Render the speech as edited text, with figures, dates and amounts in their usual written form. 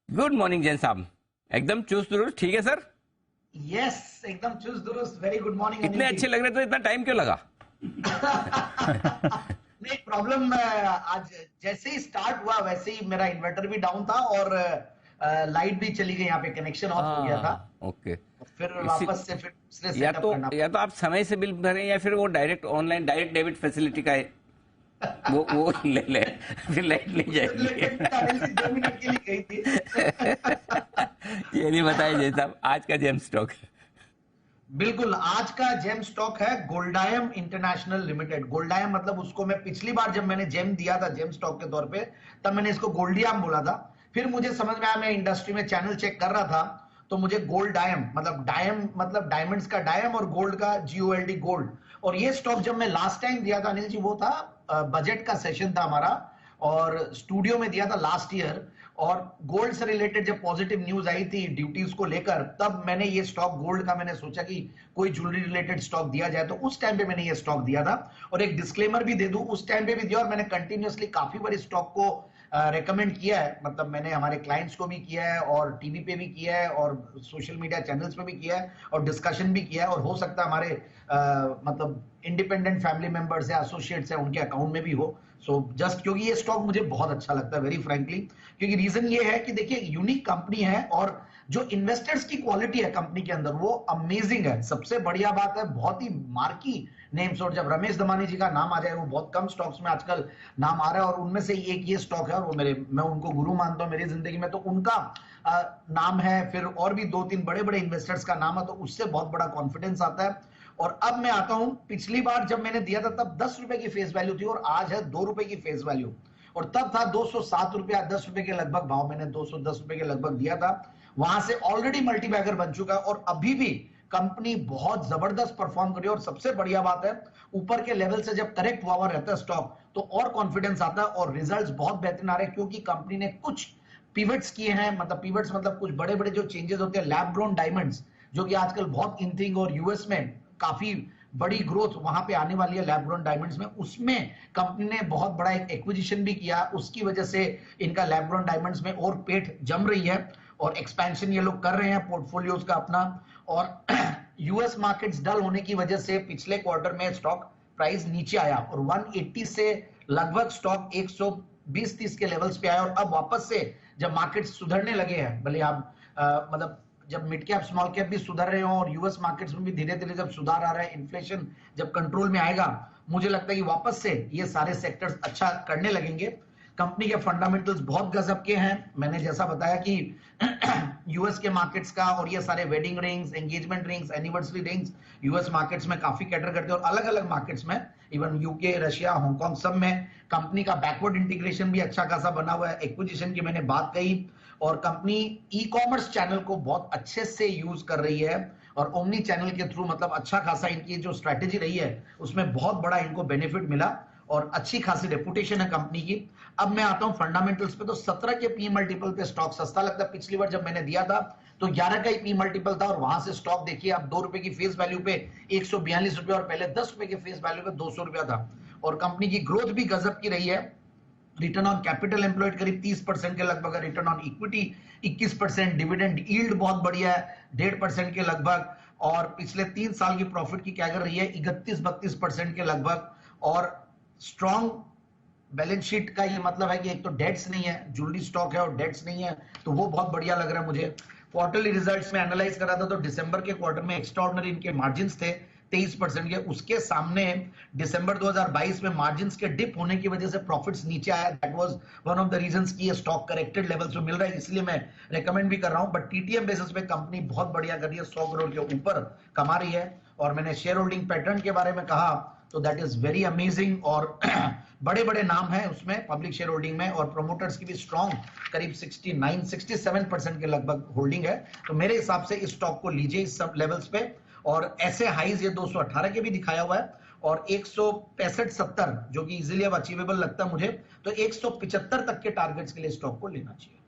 Good morning Jain साहब। एकदम चुस्त दुरुस्त ठीक है सर। यस, एकदम चुस्त दुरुस्त। वेरी गुड मॉर्निंग इतने अनिल जी। अच्छे लग रहे तो इतना टाइम क्यों लगा? नहीं प्रॉब्लम, आज जैसे ही स्टार्ट हुआ वैसे ही मेरा इन्वर्टर भी डाउन था और लाइट भी चली गई, यहाँ पे कनेक्शन ऑफ हो गया था। ओके। फिर इसी वापस से फिर दूसरे या सेटअप तो करना या तो आप समय से बिल भरें या फिर वो direct online direct debit facility का है, वो ले ले, फिर लाइट नहीं उससे जाएगी। रिलेटेड भी अनिल जी 2 मिनट के लिए गई थी। ये नहीं बताया जैन साहब आज का जेम स्टॉक। बिल्कुल, आज का जेम स्टॉक है गोल्डायम इंटरनेशनल लिमिटेड। गोल्डायम मतलब उसको मैं पिछली बार जब मैंने जेम दिया था जेम स्टॉक के तौर पे, तब मैंने इसको गोल्डियम बोला था। फिर मुझे समझ में आया, मैं इंडस्ट्री में चैनल चेक कर रहा था, तो मुझे गोल्डायम मतलब डायम मतलब डायमंड्स का डायम और गोल्ड का GOLD गोल्ड। और ये स्टॉक जब मैं लास्ट टाइम दिया था अनिल जी, वो था बजट का सेशन था हमारा और स्टूडियो में दिया था लास्ट ईयर। और गोल्ड से रिलेटेड जब पॉजिटिव न्यूज आई थी ड्यूटीज को लेकर, तब मैंने ये स्टॉक गोल्ड का मैंने सोचा कि कोई ज्वेलरी रिलेटेड स्टॉक दिया जाए, तो उस टाइम पे मैंने ये स्टॉक दिया था। और एक डिस्क्लेमर भी दे दूं, उस टाइम पे भी दिया और मैंने कंटिन्यूअसली काफी बार इस स्टॉक को रेकमेंड किया है। मतलब मैंने हमारे क्लाइंट्स को भी किया है और टीवी पे भी किया है और सोशल मीडिया चैनल्स पे भी किया है और डिस्कशन भी किया है। और हो सकता है हमारे मतलब इंडिपेंडेंट फैमिली मेंबर्स या एसोसिएट्स है उनके अकाउंट में भी हो। सो जस्ट क्योंकि ये स्टॉक मुझे बहुत अच्छा लगता है वेरी फ्रैंकली, क्योंकि रीजन ये है कि देखिए यूनिक कंपनी है और जो इन्वेस्टर्स की क्वालिटी है कंपनी के अंदर वो अमेजिंग है। सबसे बढ़िया बात है, बहुत ही मार्की नेम्स। और जब रमेश दमानी जी का नाम आ जाए, वो बहुत कम स्टॉक्स में आजकल नाम आ रहा है और उनमें से एक ये स्टॉक है और वो मैं उनको गुरु मानता हूं मेरी जिंदगी में, तो उनका नाम है। फिर और भी 2-3 बड़े बड़े इन्वेस्टर्स का नाम है, तो उससे बहुत बड़ा कॉन्फिडेंस आता है। और अब मैं आता हूं, पिछली बार जब मैंने दिया था तब 10 रुपए की फेस वैल्यू थी और आज है 2 रुपए की फेस वैल्यू। और तब था 207 रुपया, 10 रुपए के लगभग भाव, मैंने 210 रुपए के लगभग दिया था। वहां से ऑलरेडी मल्टीबैगर बन चुका है और अभी भी कंपनी बहुत जबरदस्त परफॉर्म कर रही है। और सबसे बढ़िया बात है, ऊपर के लेवल से जब करेक्ट हुआ रहता है स्टॉक, तो और कॉन्फिडेंस आता है और रिजल्ट्स बहुत बेहतरीन आ रहे हैं, क्योंकि कंपनी ने कुछ पिवट्स किए हैं। मतलब पिवट्स मतलब कुछ बड़े बड़े जो चेंजेस होते हैं, लैब ग्रोन डायमंड्स जो कि आजकल बहुत इन थिंग, और यूएस में काफी बड़ी ग्रोथ वहां पे आने वाली है लैब ग्रोन डायमंड्स में, उसमें कंपनी ने बहुत बड़ा एक एक्विजिशन भी किया। उसकी वजह से इनका लैब ग्रोन डायमंड्स में और पेट जम रही है और एक्सपेंशन ये लोग कर रहे हैं पोर्टफोलियोज का अपना। और यूएस मार्केट्स डल होने की वजह से पिछले क्वार्टर में स्टॉक प्राइस नीचे आया और 180 से लगभग स्टॉक 120-130 के लेवल्स पे आया। और अब वापस से जब मार्केट सुधरने लगे हैं, भले आप मतलब जब मिड कैप स्मॉल कैप भी सुधर रहे हो और यूएस मार्केट्स में भी धीरे धीरे जब सुधार आ रहा है, इन्फ्लेशन जब कंट्रोल में आएगा, मुझे लगता है कि वापस से ये सारे सेक्टर्स अच्छा करने लगेंगे। कंपनी के फंडामेंटल्स बहुत गजब के हैं। मैंने जैसा बताया कि यूएस के मार्केट्स का और ये सारे wedding rings, engagement rings, anniversary rings US markets में काफी कैटर करते हैं और अलग अलग मार्केट्स में, इवन यूके, रशिया, हांगकांग, सब में कंपनी का बैकवर्ड इंटीग्रेशन भी अच्छा खासा बना हुआ है। एक्विजिशन की मैंने बात कही और कंपनी ई कॉमर्स चैनल को बहुत अच्छे से यूज कर रही है और ओमनी चैनल के थ्रू, मतलब अच्छा खासा इनकी जो स्ट्रैटेजी रही है उसमें बहुत बड़ा इनको बेनिफिट मिला और अच्छी खासी रेपुटेशन है कंपनी की। अब मैं आता हूं फंडामेंटल्स पे, तो 17 के पी मल्टीपल पे स्टॉक सस्ता लगता है। पिछली बार जब मैंने दिया था तो 11 का ही पी मल्टीपल था और वहां से स्टॉक देखिए अब 2 रुपए की फेस वैल्यू पे 142 रुपए और पहले 10 रुपए के फेस वैल्यू पे 200 रुपया था। और कंपनी की ग्रोथ भी गजब की रही है। रिटर्न ऑन कैपिटल एम्प्लॉयड करीब 30% के लगभग, return on equity 21%, dividend yield बहुत बढ़िया है 1.5% के लगभग, और पिछले 3 साल की प्रॉफिट की क्या कर रही है 31-32% के लगभग। और स्ट्रॉन्ग बैलेंस शीट का ये मतलब है कि एक तो डेट्स नहीं है, ज्वेलरी स्टॉक है और डेट्स नहीं है, तो वो बहुत बढ़िया लग रहा है मुझे। क्वार्टरली रिजल्ट्स में एनालाइज करा था तो दिसंबर के क्वार्टर में एक्स्ट्राऑर्डिनरी इनके मार्जिन्स थे 23% के, उसके सामने दिसंबर 2022 में मार्जिन्स के डिप होने की वजह से प्रॉफिट्स नीचे आया। That was one of the reasons कि ये स्टॉक करेक्टेड लेवल्स पे मिल रहा है, इसलिए मैं रेकमेंड भी कर रहा हूं। बट टीटीएम बेसिस पे कंपनी बहुत बढ़िया कर रही है, 100 करोड़ के ऊपर कमा रही है। और मैंने शेयर होल्डिंग पैटर्न के बारे में कहा तो दैट इज वेरी अमेजिंग और बड़े बड़े नाम हैं उसमें पब्लिक शेयर होल्डिंग में, और प्रोमोटर्स की भी स्ट्रॉन्ग करीब 69-67% के लगभग होल्डिंग है। तो मेरे हिसाब से इस स्टॉक को लीजिए इस सब लेवल्स पे। और ऐसे हाईज ये 218 के भी दिखाया हुआ है और 165-70 जो कि इजीली अब अचीवेबल लगता है मुझे, तो 175 तक के टारगेट्स के लिए स्टॉक को लेना चाहिए।